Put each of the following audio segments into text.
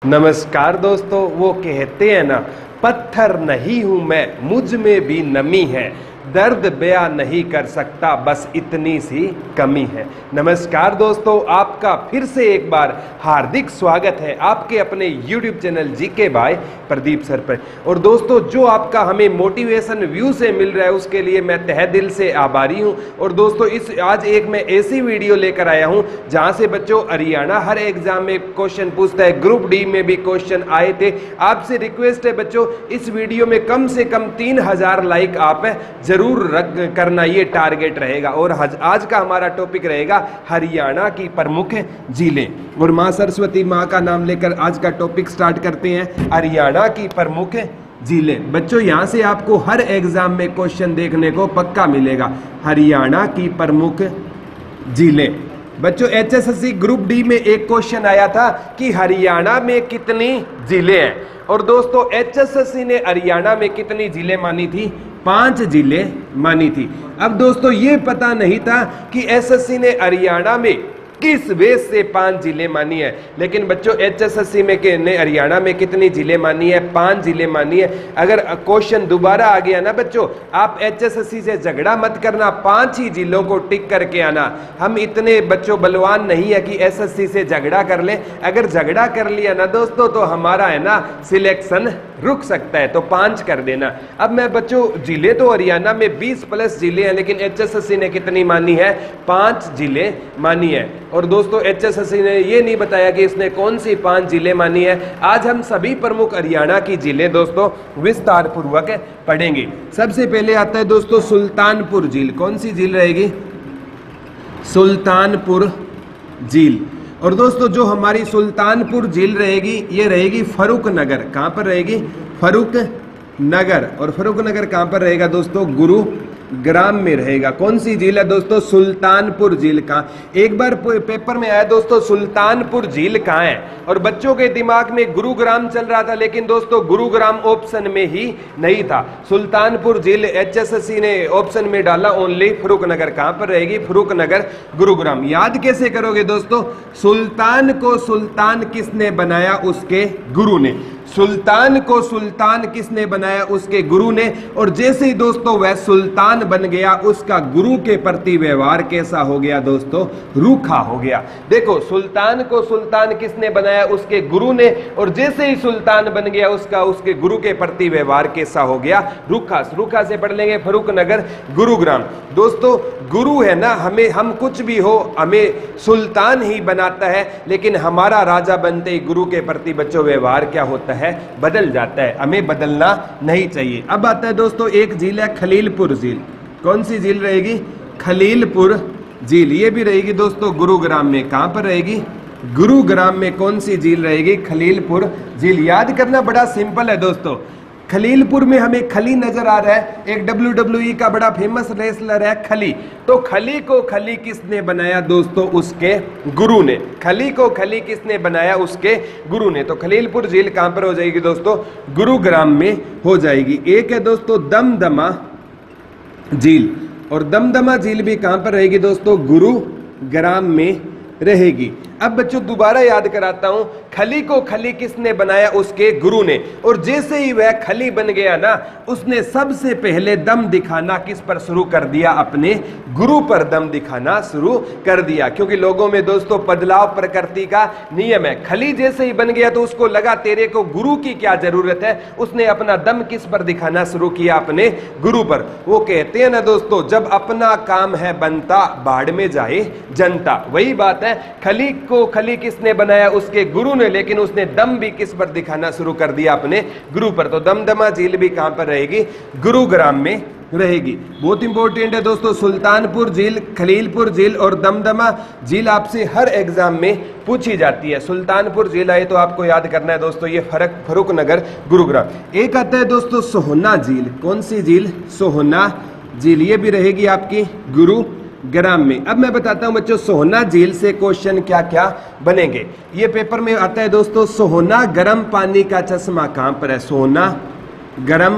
नमस्कार दोस्तों। वो कहते हैं ना, पत्थर नहीं हूं मैं, मुझ में भी नमी है, दर्द बयां नहीं कर सकता, बस इतनी सी कमी है। नमस्कार दोस्तों, आपका फिर से एक बार हार्दिक स्वागत है आपके अपने YouTube channel GK by Pradeep sir पर। और दोस्तों, जो आपका हमें मोटिवेशन व्यू से मिल रहा है उसके लिए मैं तहे दिल से आभारी हूं। और दोस्तों, आज एक मैं ऐसी वीडियो लेकर आया हूं जहां से बच्चों हरियाणा हर एग्जाम में क्वेश्चन पूछता है, ग्रुप डी में भी क्वेश्चन आए थे। आपसे रिक्वेस्ट है बच्चों, इस वीडियो में कम से कम 3000 लाइक आप जरूर करना, ये टारगेट रहेगा। और आज का हमारा टॉपिक रहेगा हरियाणा की प्रमुख झीलें। और मां सरस्वती मां का नाम लेकर आज का टॉपिक स्टार्ट करते हैं, हरियाणा की प्रमुख झीलें। बच्चों, यहां से आपको हर एग्जाम में क्वेश्चन देखने को पक्का मिलेगा, हरियाणा की प्रमुख झीलें। बच्चों, एचएसएससी ग्रुप डी में एक क्वेश्चन आया था कि हरियाणा में कितनी झीलें हैं। और दोस्तों, एचएसएससी ने हरियाणा में कितनी झीलें मानी थी? 5 झीलें मानी थी। अब दोस्तों, ये पता नहीं था कि एसएससी ने हरियाणा में किस बेस से 5 झीलें मानी है। लेकिन बच्चों, एचएसएससी में ने हरियाणा में कितनी झीलें मानी है? 5 झीलें मानी है। अगर क्वेश्चन दोबारा आ गया ना बच्चों, आप एचएसएससी से झगड़ा मत करना, 5 ही झीलों को टिक करके आना। हम इतने बच्चों बलवान नहीं है कि एसएससी से झगड़ा कर ले। अगर झगड़ा कर लिया ना दोस्तों, तो हमारा है ना सिलेक्शन रुक सकता है, तो 5 कर देना। अब मैं बच्चों, झीलें तो हरियाणा में 20 प्लस झीलें हैं, लेकिन एचएसएससी ने कितनी मानी है? 5 झीलें मानी है। और दोस्तों, एचएसएससी ने ये नहीं बताया कि इसने कौन सी 5 झीलें मानी है। आज हम सभी प्रमुख हरियाणा की झीलें दोस्तों विस्तार पूर्वक पढ़ेंगे। सबसे पहले आता है दोस्तों सुल्तानपुर झील। कौन सी झील रहेगी? सुल्तानपुर झील। और दोस्तों, जो हमारी सुल्तानपुर झील रहेगी, ये रहेगी फर्रुख नगर। कहां पर रहेगी? फर्रुख नगर। और फर्रुख नगर कहां पर रहेगा दोस्तों? गुरुग्राम में रहेगा। कौन सी झील है दोस्तों? सुल्तानपुर झील। का एक बार पेपर में आया दोस्तों, सुल्तानपुर झील कहाँ है? और बच्चों के दिमाग में गुरुग्राम चल रहा था, लेकिन दोस्तों गुरुग्राम ऑप्शन में ही नहीं था। सुल्तानपुर झील एचएसएससी ने ऑप्शन में डाला ओनली फर्रुख नगर। कहां पर रहेगी? फर्रुख नगर, गुरुग्राम। याद कैसे करोगे दोस्तों? सुल्तान को सुल्तान किसने बनाया? उसके गुरु ने। सुल्तान को सुल्तान किसने बनाया? उसके गुरु ने। और जैसे ही दोस्तों वह सुल्तान बन गया, उसका गुरु के प्रति व्यवहार कैसा हो गया दोस्तों? रूखा हो गया। देखो, सुल्तान को सुल्तान किसने बनाया? उसके गुरु ने। और जैसे ही सुल्तान बन गया, उसके गुरु के प्रति व्यवहार कैसा हो गया? रूखा। रूखा से पढ़ लेंगे फर्रुख नगर, गुरुग्राम। दोस्तों, गुरु है ना, हम कुछ भी हो, हमें सुल्तान ही बनाता है, लेकिन हमारा राजा बनते ही गुरु के प्रति बच्चों व्यवहार क्या होता है? बदल जाता है। हमें बदलना नहीं चाहिए। अब आता है दोस्तों, एक झील है खलीलपुर झील। कौन सी झील रहेगी? खलीलपुर झील। ये भी रहेगी दोस्तों गुरुग्राम में। कहां पर रहेगी? गुरुग्राम में। कौन सी झील रहेगी? खलीलपुर झील। याद करना बड़ा सिंपल है दोस्तों। खलीलपुर में हमें खली नजर आ रहा है। एक WWE का बड़ा फेमस रेसलर है खली। तो खली को खली किसने बनाया दोस्तों? उसके गुरु ने। खली को खली किसने बनाया? उसके गुरु ने। तो खलीलपुर झील कहां पर हो जाएगी दोस्तों? गुरुग्राम में हो जाएगी। एक है दोस्तों दमदमा झील। और दमदमा झील भी कहां पर रहेगी दोस्तों? गुरुग्राम में रहेगी। अब बच्चों दोबारा याद कराता हूं, खली को खली किसने बनाया? उसके गुरु ने। और जैसे ही वह खली बन गया ना, उसने सबसे पहले दम दिखाना किस पर शुरू कर दिया? अपने गुरु पर दम दिखाना शुरू कर दिया। क्योंकि लोगों में दोस्तों बदलाव प्रकृति का नियम है। खली जैसे ही बन गया तो उसको लगा तेरे को गुरु की क्या जरूरत है। उसने अपना दम किस पर दिखाना शुरू किया? अपने गुरु पर। वो कहते हैं ना दोस्तों, जब अपना काम है बनता, बाढ़ में जाए जनता। वही बात है, खली को खली किसने बनाया? उसके गुरु ने। लेकिन उसने दम भी किस पर दिखाना शुरू कर दिया? अपने गुरु पर। तो दमदमा झील भी कहां पर रहेगी? गुरुग्राम में रहेगी। बहुत इंपॉर्टेंट है दोस्तों, सुल्तानपुर झील, खलीलपुर झील और दमदमा झील आपसे हर एग्जाम में पूछी जाती है। सुल्तानपुर झील आए तो आपको याद करना है दोस्तों, ये फर्रुख नगर, गुरुग्राम। एक आता है दोस्तों सोहना झील। कौन सी झील? सोहना झील। ये भी रहेगी आपकी गुरुग्राम में। अब मैं बताता हूं बच्चों, सोहना झील से क्वेश्चन क्या क्या बनेंगे। ये पेपर में आता है दोस्तों, सोहना गर्म पानी का चश्मा कहां पर है? सोहना गर्म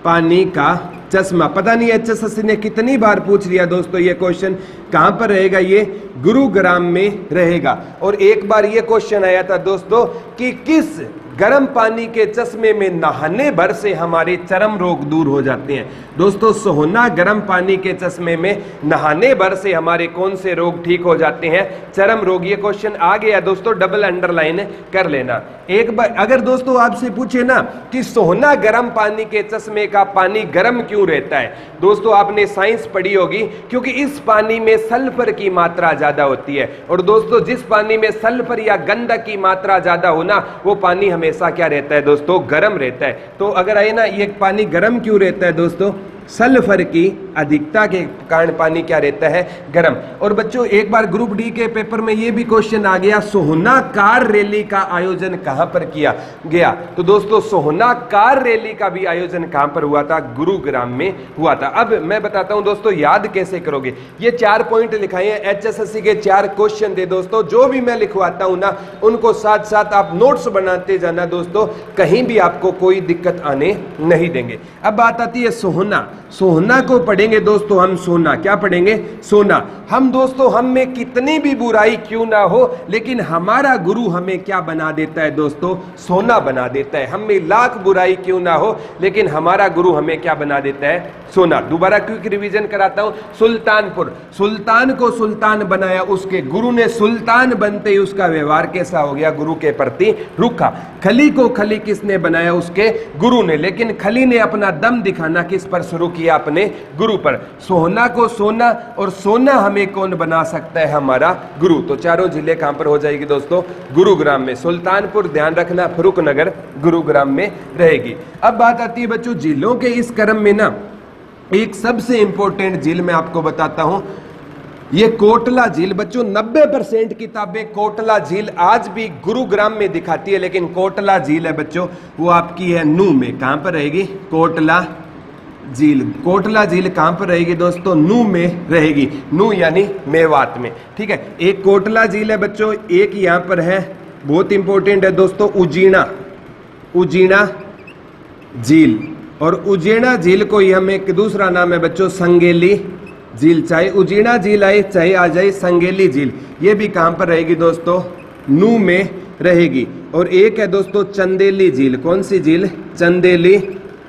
पानी का चश्मा। पता नहीं HSSC ने कितनी बार पूछ लिया दोस्तों ये क्वेश्चन। कहां पर रहेगा? ये गुरुग्राम में रहेगा। और एक बार ये क्वेश्चन आया था दोस्तों कि किस गर्म पानी के चश्मे में नहाने भर से हमारे चर्म रोग दूर हो जाते हैं। दोस्तों सोहना गर्म पानी के चश्मे में नहाने भर से हमारे कौन से रोग ठीक हो जाते हैं? चर्म रोग। ये क्वेश्चन आ गया दोस्तों, डबल अंडरलाइन कर लेना। एक बार अगर दोस्तों आपसे पूछे ना कि सोहना गर्म पानी के चश्मे का पानी गर्म क्यों रहता है, दोस्तों आपने साइंस पढ़ी होगी, क्योंकि इस पानी में सल्फर की मात्रा ज्यादा होती है। और दोस्तों जिस पानी में सल्फर या गंधक की मात्रा ज्यादा हो ना, वो पानी हमेशा क्या रहता है दोस्तों? गर्म रहता है। तो अगर आए ना, ये पानी गर्म क्यों रहता है दोस्तों? सल्फर की अधिकता के कारण पानी क्या रहता है? गर्म। और बच्चों एक बार ग्रुप डी के पेपर में ये भी क्वेश्चन आ गया, सोहना कार रैली का आयोजन कहां पर किया गया? तो दोस्तों सोहना कार रैली का भी आयोजन कहां पर हुआ था? गुरुग्राम में हुआ था। अब मैं बताता हूं दोस्तों याद कैसे करोगे। ये 4 पॉइंट लिखाए हैं, HSSC के 4 क्वेश्चन थे दोस्तों। जो भी मैं लिखवाता हूं ना, उनको साथ साथ आप नोट्स बनाते जाना दोस्तों, कहीं भी आपको कोई दिक्कत आने नहीं देंगे। अब बात आती है सोहना। सोहना को पढ़ेंगे दोस्तों हम सोना। क्या पढ़ेंगे? सोना। हम दोस्तों हम में कितनी भी बुराई क्यों ना हो, लेकिन हमारा गुरु हमें क्या बना देता है दोस्तों? सोना बना देता है। हम में लाख बुराई क्यों ना हो, लेकिन हमारा गुरु हमें क्या बना देता है? सोना। दोबारा क्विक रिवीजन कराता हूं। सुल्तानपुर, सुल्तान को सुल्तान बनाया उसके गुरु ने। सुल्तान बनते ही उसका व्यवहार कैसा हो गया? गुरु के प्रति रूखा। खली को खली किसने बनाया? उसके गुरु ने। लेकिन खली ने अपना दम दिखाना किस पर शुरू किया? अपने गुरु पर। सोहना को सोना, और सोना हमें कौन बना सकता है? हमारा गुरु। तो चारों जिले कहां पर हो जाएगी दोस्तों? गुरुग्राम में। सुल्तानपुर ध्यान रखना, फर्रुखनगर गुरुग्राम में रहेगी। अब बात आती है बच्चों जिलों के इस क्रम में ना, एक सबसे इंपॉर्टेंट झील मैं आपको बताता हूं, ये कोटला झील। बच्चों 90% किताबें कोटला झील आज भी गुरुग्राम में दिखाती है, लेकिन कोटला झील है बच्चों वो आपकी है नू में। कहां पर रहेगी? कोटला झील। कोटला झील कहां पर रहेगी दोस्तों? नू में रहेगी। नू यानी मेवात में। ठीक है, एक कोटला झील है बच्चों, एक यहां पर है बहुत इंपॉर्टेंट है दोस्तों उजीना, उजीना झील। और उजीना झील को ही हम एक दूसरा नाम है बच्चों संगेली झील। चाहे उजीना झील आए चाहे आ जाए संगेली झील, ये भी कहां पर रहेगी दोस्तों? नू में रहेगी। और एक है दोस्तों चंदेली झील। कौन सी झील? चंदेली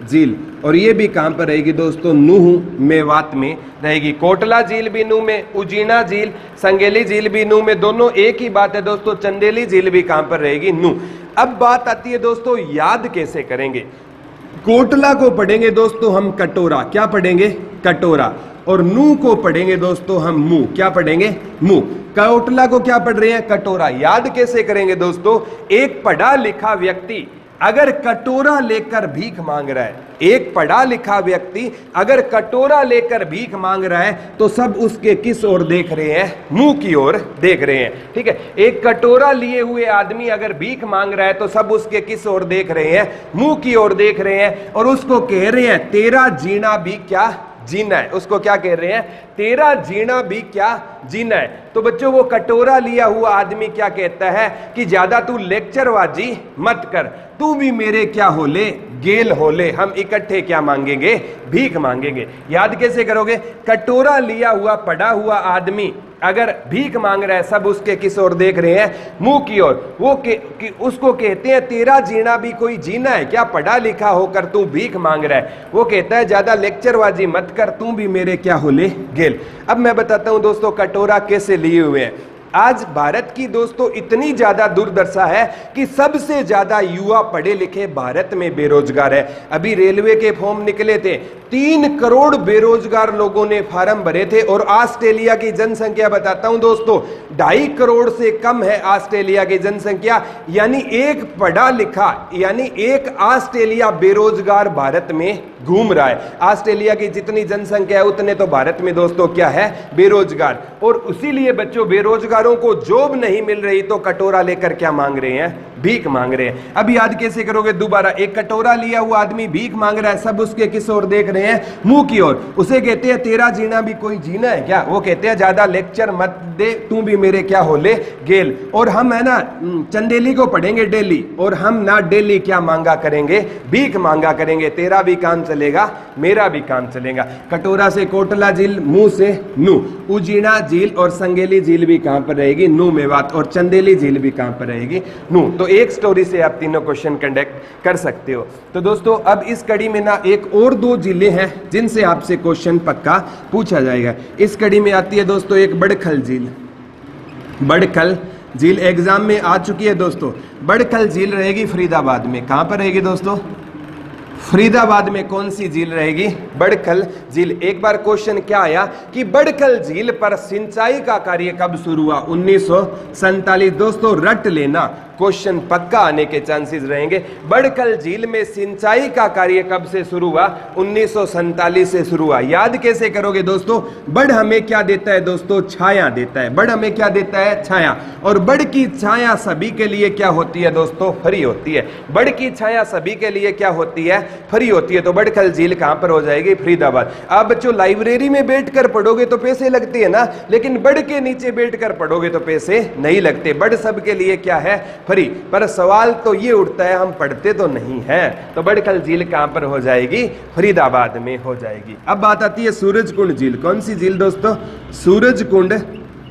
झील। और ये भी कहां पर रहेगी दोस्तों? नूह मेवात में रहेगी। कोटला झील भी नूह में, उजीना झील, संगेली झील भी नूह में। दोनों एक ही बात है दोस्तों। चंदेली झील भी कहां पर रहेगी? नूह। अब बात आती है दोस्तों याद कैसे करेंगे। कोटला को पढ़ेंगे दोस्तों हम कटोरा। क्या पढ़ेंगे? कटोरा। और नू को पढ़ेंगे दोस्तों हम मुंह। क्या पढ़ेंगे? मुंह। कोटला को क्या पढ़ रहे हैं? कटोरा। याद कैसे करेंगे दोस्तों? एक पढ़ा लिखा व्यक्ति अगर कटोरा लेकर भीख मांग रहा है, एक पढ़ा लिखा व्यक्ति अगर कटोरा लेकर भीख मांग रहा है, तो सब उसके किस ओर देख रहे हैं? मुंह की ओर देख रहे हैं। ठीक है, एक कटोरा लिए हुए आदमी अगर भीख मांग रहा है, तो सब उसके किस ओर देख रहे हैं? मुंह की ओर देख रहे हैं। और उसको कह रहे हैं तेरा जीना भी क्या जीना है। उसको क्या कह रहे हैं? तेरा जीना भी क्या जीना है। तो बच्चों वो कटोरा लिया हुआ आदमी क्या कहता है कि ज्यादा तू लेक्चरबाजी मत कर, तू भी मेरे क्या हो ले? गेल हो ले। हम इकट्ठे क्या मांगेंगे? भीख मांगेंगे। याद कैसे करोगे? कटोरा लिया हुआ पड़ा हुआ आदमी अगर भीख मांग रहा है, सब उसके किस ओर देख रहे हैं? मुंह की ओर। वो उसको कहते हैं तेरा जीना भी कोई जीना है क्या? पढ़ा लिखा होकर तू भीख मांग रहा है। वो कहता है ज्यादा लेक्चरबाजी मत कर, तू भी मेरे क्या हो ले? गेल। अब मैं बताता हूं दोस्तों कटोरा कैसे लिए हुए हैं। आज भारत की दोस्तों इतनी ज्यादा दुर्दशा है कि सबसे ज्यादा युवा पढ़े लिखे भारत में बेरोजगार है। अभी रेलवे के फॉर्म निकले थे, 3 करोड़ बेरोजगार लोगों ने फार्म भरे थे। और ऑस्ट्रेलिया की जनसंख्या बताता हूं दोस्तों 2.5 करोड़ से कम है ऑस्ट्रेलिया की जनसंख्या। यानी एक पढ़ा लिखा यानी एक ऑस्ट्रेलिया बेरोजगार भारत में घूम रहा है। ऑस्ट्रेलिया की जितनी जनसंख्या है उतने तो भारत में दोस्तों क्या है? बेरोजगार। और इसीलिए बच्चों बेरोजगारों को जॉब नहीं मिल रही, तो कटोरा लेकर क्या मांग रहे हैं? भीख मांग रहे हैं। अब याद कैसे करोगे दोबारा, एक कटोरा लिया हुआ आदमी भीख मांग रहा है, सब उसके किस ओर देख रहे हैं, मुंह की ओर। उसे कहते हैं तेरा जीना भी कोई जीना है क्या? वो कहते हैं ज्यादा लेक्चर मत दे, तू भी मेरे क्या हो ले गेल। और हम है ना चंदेली को पढ़ेंगे डेली, और हम ना डेली क्या मांगा करेंगे, भीख मांगा करेंगे। तेरा भी काम चलेगा, मेरा भी काम चलेगा। कटोरा से कोटला झील, मुंह से नू, उजीना झील और संगेली झील भी कहां पर रहेगी, नू मेवात, और चंदेली झील भी कहां पर रहेगी, नू। तो एक स्टोरी से आप तीनों क्वेश्चन कंडक्ट कर सकते हो। तो दोस्तों अब इस कड़ी में ना एक और 2 जिले हैं जिनसे आपसे क्वेश्चन पक्का पूछा जाएगा। इस कड़ी में आती है दोस्तों एक बड़खल झील। बड़खल झील एग्जाम में आ चुकी है दोस्तों। बड़खल झील रहेगी फरीदाबाद में। कहां पर रहेगी दोस्तों, फरीदाबाद में। कौन सी झील रहेगी, बड़खल झील। एक बार क्वेश्चन क्या आया कि बड़खल झील पर सिंचाई का कार्य कब शुरू हुआ, 1947। दोस्तों रट लेना, क्वेश्चन पक्का आने के चांसेस रहेंगे। बड़खल झील में सिंचाई का कार्य कब से शुरू हुआ, 1947 से शुरू हुआ। याद कैसे करोगे दोस्तों, बड़ हमें क्या देता है दोस्तों, छाया देता है। बड़ हमें क्या देता है, छाया। और बड़ की छाया सभी के लिए क्या होती है दोस्तों, फ्री होती है। बड़ की छाया सभी के लिए क्या होती है, फ्री होती है। तो बड़खल झील कहां पर हो जाएगी, फरीदाबाद। आप बच्चों लाइब्रेरी में बैठकर पढ़ोगे तो पैसे लगते हैं ना, लेकिन बड़ के नीचे बैठकर पढ़ोगे तो पैसे नहीं लगते। बड़ सबके लिए क्या है, फ्री। पर सवाल तो ये उठता है हम पढ़ते तो नहीं है, तो बड़खल झील कहां पर हो जाएगी, फरीदाबाद में हो जाएगी। अब बात आती है सूरजकुंड झील। कौन सी झील दोस्तों, सूरजकुंड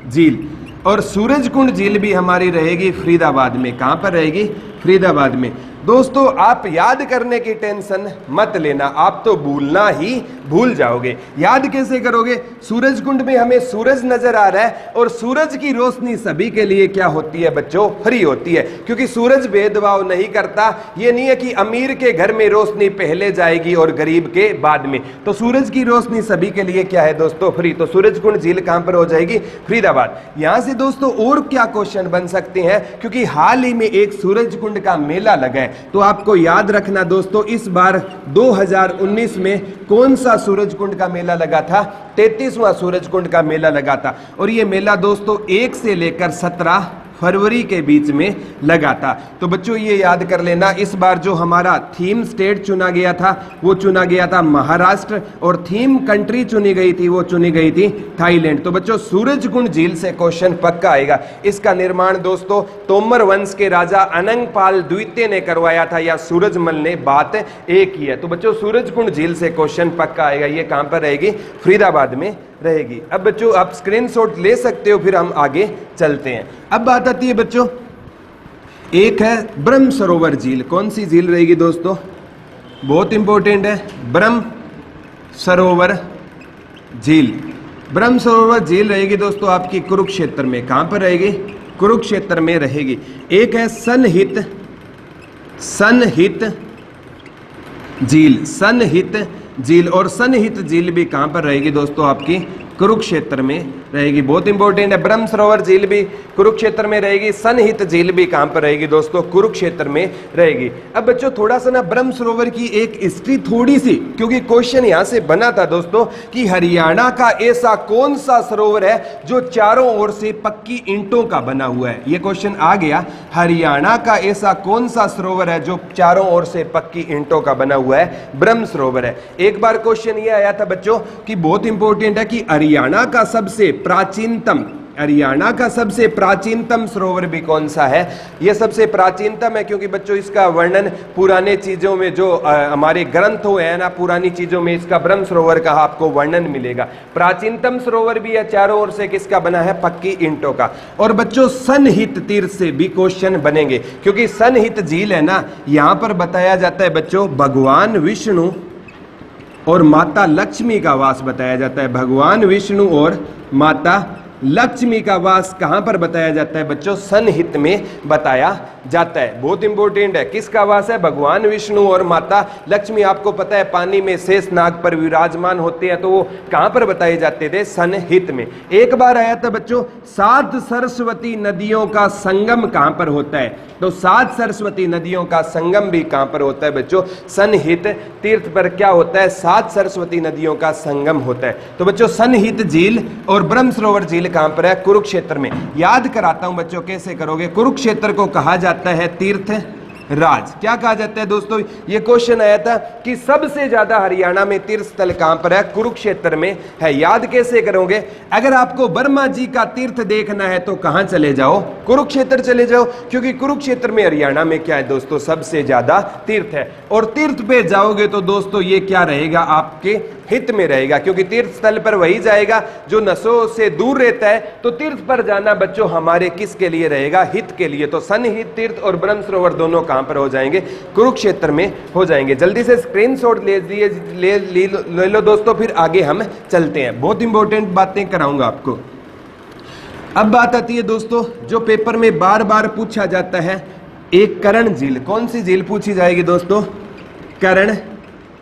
झील। और सूरजकुंड झील भी हमारी रहेगी फरीदाबाद में। कहां पर रहेगी, फरीदाबाद में। दोस्तों आप याद करने की टेंशन मत लेना, आप तो भूलना ही भूल जाओगे। याद कैसे करोगे, सूरजकुंड में हमें सूरज नजर आ रहा है, और सूरज की रोशनी सभी के लिए क्या होती है बच्चों, फ्री होती है। क्योंकि सूरज भेदभाव नहीं करता। ये नहीं है कि अमीर के घर में रोशनी पहले जाएगी और गरीब के बाद में। तो सूरज की रोशनी सभी के लिए क्या है दोस्तों, फ्री। तो सूरजकुंड झील कहां पर हो जाएगी, फरीदाबाद। यहां से दोस्तों और क्या क्वेश्चन बन सकते हैं, क्योंकि हाल ही में एक सूरजकुंड का मेला लगा है। तो आपको याद रखना दोस्तों, इस बार 2019 में कौन सा सूरजकुंड का मेला लगा था, 33वां सूरजकुंड का मेला लगा था। और ये मेला दोस्तों 1 से लेकर 17 फरवरी के बीच में लगा था। तो बच्चों ये याद कर लेना, इस बार जो हमारा थीम स्टेट चुना गया था वो चुना गया था महाराष्ट्र, और थीम कंट्री चुनी गई थी वो चुनी गई थी थाईलैंड। तो बच्चों सूरजकुंड झील से क्वेश्चन पक्का आएगा। इसका निर्माण दोस्तों तोमर वंश के राजा अनंगपाल द्वितीय ने करवाया था, या सूरजमल ने, बात एक ही है। तो बच्चों सूरजकुंड झील से क्वेश्चन पक्का आएगा। ये कहां पर रहेगी, फरीदाबाद में रहेगी। अब बच्चों आप स्क्रीनशॉट ले सकते हो, फिर हम आगे चलते हैं। अब बात आती है बच्चों, एक है ब्रह्म सरोवर झील। कौन सी झील रहेगी दोस्तों, बहुत इंपॉर्टेंट है, ब्रह्म सरोवर झील। ब्रह्म सरोवर झील रहेगी दोस्तों आपकी कुरुक्षेत्र में। कहां पर रहेगी, कुरुक्षेत्र में रहेगी। एक है सनहित झील, सनहित झील। और सनहित झील भी कहां पर रहेगी दोस्तों, आपकी कुरुक्षेत्र में रहेगी। बहुत इंपॉर्टेंट है, ब्रह्म सरोवर झील भी कुरुक्षेत्र में रहेगी, सनहित झील भी कहां पर रहेगी दोस्तों, कुरुक्षेत्र में रहेगी। अब बच्चों थोड़ा सा ना ब्रह्म सरोवर की एक हिस्ट्री थोड़ी सी, क्योंकि क्वेश्चन यहां से बना था दोस्तों कि हरियाणा का ऐसा कौन सा सरोवर है जो चारों ओर से पक्की ईंटों का बना हुआ है। यह क्वेश्चन आ गया, हरियाणा का ऐसा कौन सा सरोवर है जो चारों ओर से पक्की ईंटों का बना हुआ है, ब्रह्म सरोवर है। एक बार क्वेश्चन यह आया था बच्चों कि बहुत इंपॉर्टेंट है कि हरियाणा का सबसे प्राचीनतम, हरियाणा का सबसे प्राचीनतम सरोवर भी कौन सा है। यह सबसे प्राचीनतम है क्योंकि बच्चों इसका वर्णन पुराने चीजों में जो हमारे ग्रंथों है ना, पुरानी चीजों में इसका ब्रह्म सरोवर का आपको वर्णन मिलेगा। प्राचीनतम सरोवर भी है, चारों ओर से किसका बना है, पक्की ईंटों का। और बच्चों सनहित तीर्थ से भी क्वेश्चन बनेंगे, क्योंकि सनहित झील है ना, यहां पर बताया जाता है बच्चों भगवान विष्णु और माता लक्ष्मी का वास बताया जाता है। भगवान विष्णु और माता लक्ष्मी का वास कहां पर बताया जाता है बच्चों, सनहित में बताया जाता है। बहुत इंपॉर्टेंट है, किसका वास है, भगवान विष्णु और माता लक्ष्मी। आपको पता है पानी में शेष नाग पर विराजमान होते हैं, तो वो कहां पर बताए जाते थे, सनहित में। एक बार आया था बच्चों 7 सरस्वती नदियों का संगम कहां पर होता है, तो 7 सरस्वती नदियों का संगम भी कहां पर होता है बच्चों, सनहित तीर्थ पर क्या होता है, 7 सरस्वती नदियों का संगम होता है। तो बच्चों सनहित झील और ब्रह्म सरोवर झील झील कहां पर है? कुरुक्षेत्र में। याद कराता हूं बच्चों, कैसे करोगे। कुरुक्षेत्र को कहा जाता है तीर्थ राज। क्या कहा जाता है दोस्तों? ये क्वेश्चन आया था कि सबसे ज्यादा हरियाणा में तीर्थ स्थल कहां पर है? कुरुक्षेत्र में है। याद कैसे करोगे? अगर आपको वर्मा जी का तीर्थ देखना है तो कहां चले जाओ? कुरुक्षेत्र चले जाओ, क्योंकि कुरुक्षेत्र में हरियाणा में क्या है दोस्तों? सबसे ज्यादा तीर्थ है। और तीर्थ पे जाओगे तो दोस्तों ये क्या रहेगा? आपके हित में रहेगा, क्योंकि तीर्थ स्थल पर वही जाएगा जो नशों से दूर रहता है। तो तीर्थ पर जाना बच्चों हमारे किसके लिए रहेगा? हित के लिए। तो सनहित तीर्थ और ब्रह्म सरोवर दोनों कहां पर हो जाएंगे? कुरुक्षेत्र में हो जाएंगे। जल्दी से स्क्रीनशॉट ले लो दोस्तों, फिर आगे हम चलते हैं। बहुत इंपॉर्टेंट बातें कराऊंगा आपको। अब बात आती है दोस्तों जो पेपर में बार बार पूछा जाता है, एक कर्ण झील। कौन सी झील पूछी जाएगी दोस्तों? कर्ण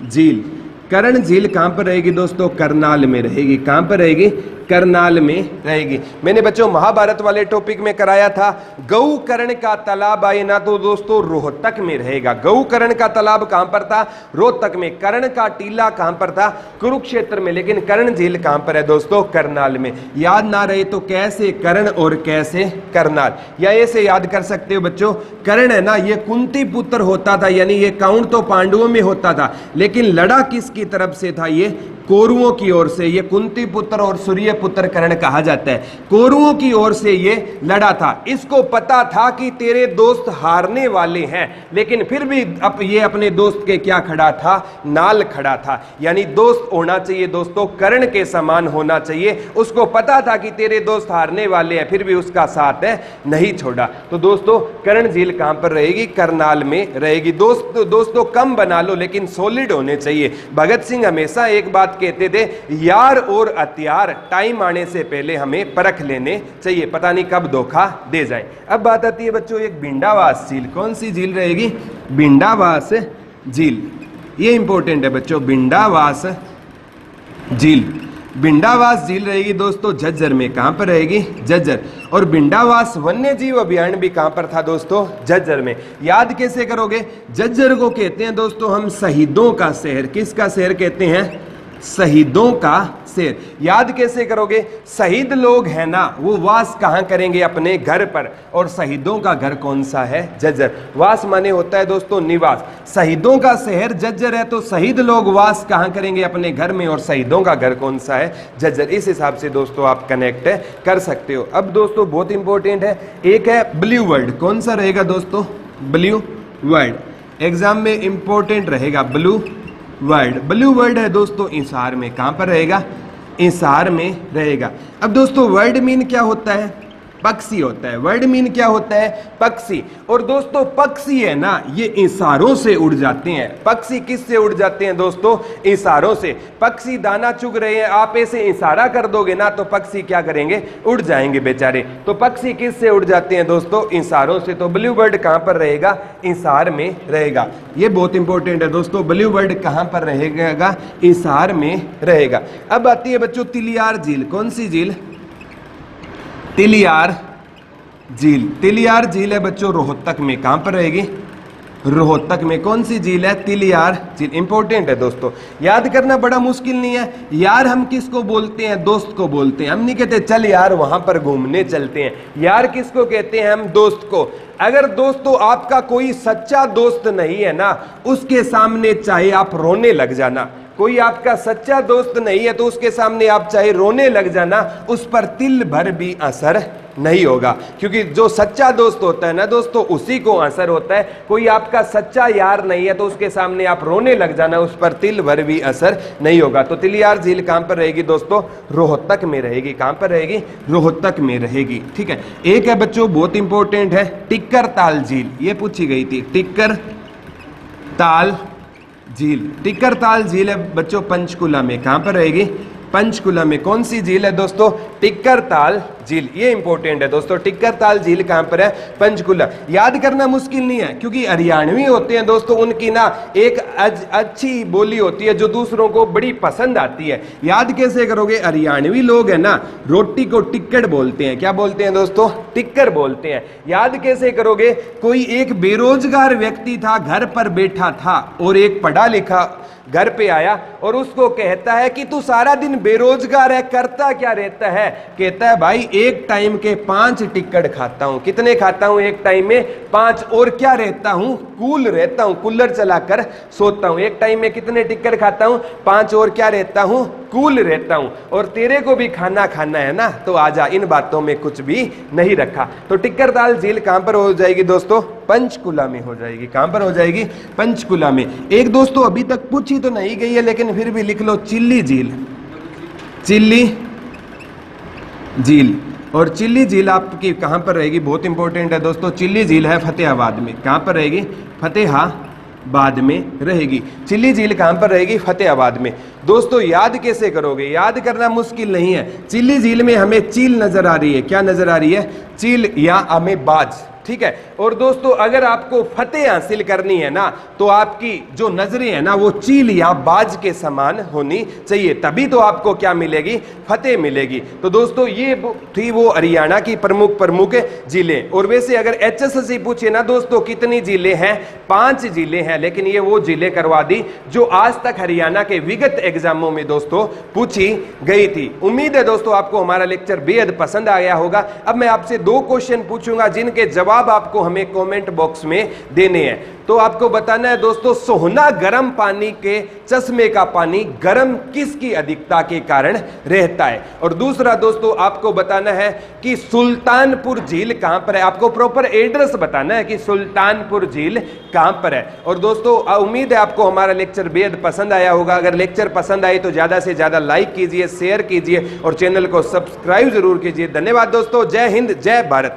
झील। कर्ण झील कहां पर रहेगी दोस्तों? करनाल में रहेगी। कहां पर रहेगी? करनाल में रहेगी। मैंने बच्चों महाभारत वाले टॉपिक में कराया था, गौ कर्ण का तालाब आए ना तो दोस्तों रोहतक में रहेगा। गौ कर्ण का तालाब कहां पर था? रोहतक में। कर्ण का टीला कहां पर था? कुरुक्षेत्र में। लेकिन कर्ण झील कहां पर है दोस्तों? करनाल में। याद ना रहे तो कैसे कर्ण और कैसे करनाल, या ऐसे याद कर सकते हो बच्चों। कर्ण है ना, ये कुंती पुत्र होता था, यानी ये काउंट तो पांडवों में होता था, लेकिन लड़ा किसकी तरफ से था? ये कौरवों की ओर से। ये कुंती पुत्र और सूर्य पुत्र कर्ण कहा जाता है। कौरवों की ओर से ये लड़ा था। इसको पता था कि तेरे दोस्त हारने वाले हैं, लेकिन फिर भी ये अपने दोस्त के क्या खड़ा था? नाल खड़ा था। यानी दोस्त होना चाहिए दोस्तों कर्ण के समान होना चाहिए। उसको पता था कि तेरे दोस्त हारने वाले हैं, फिर भी उसका साथ है नहीं छोड़ा। तो दोस्तों कर्ण झील कहां पर रहेगी? करनाल में रहेगी। दोस्तों कम बना लो लेकिन सॉलिड होने चाहिए। भगत सिंह हमेशा एक बात कहते थे, यार और हथियार टाइम आने से पहले हमें परख लेने चाहिए, पता नहीं कब धोखा दे जाए। अब बात आती है बच्चों एक भिंडावास झील। कौन सी झील रहेगी? भिंडावास झील। ये इंपॉर्टेंट है बच्चों, भिंडावास झील। भिंडावास झील रहेगी दोस्तों झज्जर में। कहां पर रहेगी? झज्जर। और भिंडावास वन्य जीव अभयारण्य भी कहां पर था दोस्तों? झज्जर में। याद कैसे करोगे? झज्जर को कहते हैं दोस्तों हम शहीदों का शहर। किसका शहर कहते हैं? शहीदों का शहर। याद कैसे करोगे? शहीद लोग हैं ना, वो वास कहां करेंगे? अपने घर पर। और शहीदों का घर कौन सा है? झज्जर। वास माने होता है दोस्तों निवास। शहीदों का शहर झज्जर है, तो शहीद लोग वास कहां करेंगे? अपने घर में। और शहीदों का घर कौन सा है? झज्जर। इस हिसाब से दोस्तों आप कनेक्ट कर सकते हो। अब दोस्तों बहुत इंपॉर्टेंट है, एक है ब्लू वर्ल्ड। कौन सा रहेगा दोस्तों? Blue world. एग्जाम में इंपॉर्टेंट रहेगा ब्लू वर्ल्ड। ब्लू वर्ल्ड है दोस्तों हिसार में। कहां पर रहेगा? हिसार में रहेगा। अब दोस्तों वर्ल्ड मीन क्या होता है? पक्षी होता है। वर्ल्ड मीन क्या होता है? पक्षी। और दोस्तों पक्षी है ना, ये इशारों से उड़ जाते हैं। पक्षी किस से उड़ जाते हैं दोस्तों? इशारों से। पक्षी दाना चुग रहे हैं, आप ऐसे इशारा कर दोगे ना तो पक्षी क्या करेंगे? उड़ जाएंगे बेचारे। तो पक्षी किस से उड़ जाते हैं दोस्तों? इशारों से। तो ब्लू बर्ड कहां पर रहेगा? इशार में रहेगा। ये बहुत इंपॉर्टेंट है दोस्तों, ब्लू बर्ड कहां पर रहेगा? इशार में रहेगा। अब आती है बच्चों तिलियार झील। कौन सी झील? तिलियार झील। तिलियार झील है बच्चों रोहतक में। कहां पर रहेगी? रोहतक में। कौन सी झील है? तिलियार झील। इंपॉर्टेंट है दोस्तों, याद करना बड़ा मुश्किल नहीं है। यार हम किसको बोलते हैं? दोस्त को बोलते हैं। हम नहीं कहते चल यार वहां पर घूमने चलते हैं। यार किसको कहते हैं हम? दोस्त को। अगर दोस्तों आपका कोई सच्चा दोस्त नहीं है ना, उसके सामने चाहे आप रोने लग जाना। कोई आपका सच्चा दोस्त नहीं है तो उसके सामने आप चाहे रोने लग जाना, उस पर तिल भर भी असर नहीं होगा। क्योंकि जो सच्चा दोस्त होता है ना दोस्तों, उसी को असर होता है। कोई आपका सच्चा यार नहीं है तो उसके सामने आप रोने लग जाना, उस पर तिल भर भी असर नहीं होगा। तो तिलियार झील कहां पर रहेगी दोस्तों? रोहतक में रहेगी। कहां पर रहेगी? रोहतक में रहेगी। ठीक है। एक है बच्चों बहुत इंपॉर्टेंट है टिक्कर ताल झील। ये पूछी गई थी, टिक्कर ताल झील। टिक्कर ताल झील है बच्चों पंचकुला में। कहां पर रहेगी? पंचकुला में। कौन सी झील है दोस्तों? टिक्कर ताल झील। ये इंपॉर्टेंट है दोस्तों, टिक्कर ताल झील कहां पर है? पंचकुला। याद करना मुश्किल नहीं है, क्योंकि हरियाणवी होते हैं दोस्तों, उनकी ना एक अच्छी बोली होती है जो दूसरों को बड़ी पसंद आती है। याद कैसे करोगे? हरियाणवी लोग है ना रोटी को टिक्कर बोलते हैं। क्या बोलते हैं दोस्तों? टिक्कर बोलते हैं। याद कैसे करोगे? कोई एक बेरोजगार व्यक्ति था, घर पर बैठा था, और एक पढ़ा लिखा घर पे आया और उसको कहता है कि तू सारा दिन बेरोजगार है, करता क्या रहता है? कहता है भाई एक टाइम के 5 टिक्कड़ खाता हूं। कितने खाता हूं एक टाइम में? 5। और क्या रहता हूं? कूल रहता हूं, कूलर चलाकर सोता हूं। एक टाइम में कितने टिक्कड़ खाता हूं? 5। और क्या रहता हूं? कूल रहता हूं। और तेरे को भी खाना खाना है ना, तो आजा, इन बातों में कुछ भी नहीं रखा। तो टिक्करताल झील कहां पर हो जाएगी दोस्तों? पंचकुला में हो जाएगी। कहां पर हो जाएगी? पंचकुला में। एक दोस्तों अभी तक पूछी तो नहीं गई है, लेकिन फिर भी लिख लो, चिल्ली झील। चिल्ली झील। और चिल्ली झील आपकी कहां पर रहेगी? बहुत इंपॉर्टेंट है दोस्तों। चिल्ली झील है फतेहाबाद में। कहां पर रहेगी? फतेहाबाद में रहेगी। चिल्ली झील कहां पर रहेगी? फतेहाबाद में। दोस्तों याद कैसे करोगे? याद करना मुश्किल नहीं है। चिल्ली झील में हमें चील नजर आ रही है। क्या नजर आ रही है? चील या हमें बाज। ठीक है। और दोस्तों अगर आपको फतेह हासिल करनी है ना, तो आपकी जो नजरें है ना वो चील या बाज के समान होनी चाहिए, तभी तो आपको क्या मिलेगी? फतेह मिलेगी। तो दोस्तों ये थी वो हरियाणा की प्रमुख जिले। और वैसे अगर HSSC पूछे ना दोस्तों कितनी जिले हैं? 5 जिले हैं, लेकिन ये वो जिले करवा दी जो आज तक हरियाणा के विगत एग्जामों में दोस्तों पूछी गई थी। उम्मीद है दोस्तों आपको हमारा लेक्चर बेहद पसंद आ गया होगा। अब मैं आपसे 2 क्वेश्चन पूछूंगा जिनके जवाब आपको हमें कमेंट बॉक्स में देने हैं। तो आपको बताना है दोस्तों, सोहना गर्म पानी के चश्मे का पानी गर्म किसकी अधिकता के कारण रहता है? और दूसरा दोस्तों आपको बताना है कि सुल्तानपुर झील कहां पर है। आपको प्रॉपर एड्रेस बताना है कि सुल्तानपुर झील कहां पर है। और दोस्तों उम्मीद है आपको हमारा लेक्चर बेहद पसंद आया होगा। अगर लेक्चर पसंद आए तो ज्यादा से ज्यादा लाइक कीजिए, शेयर कीजिए और चैनल को सब्सक्राइब जरूर कीजिए। धन्यवाद दोस्तों। जय हिंद, जय भारत।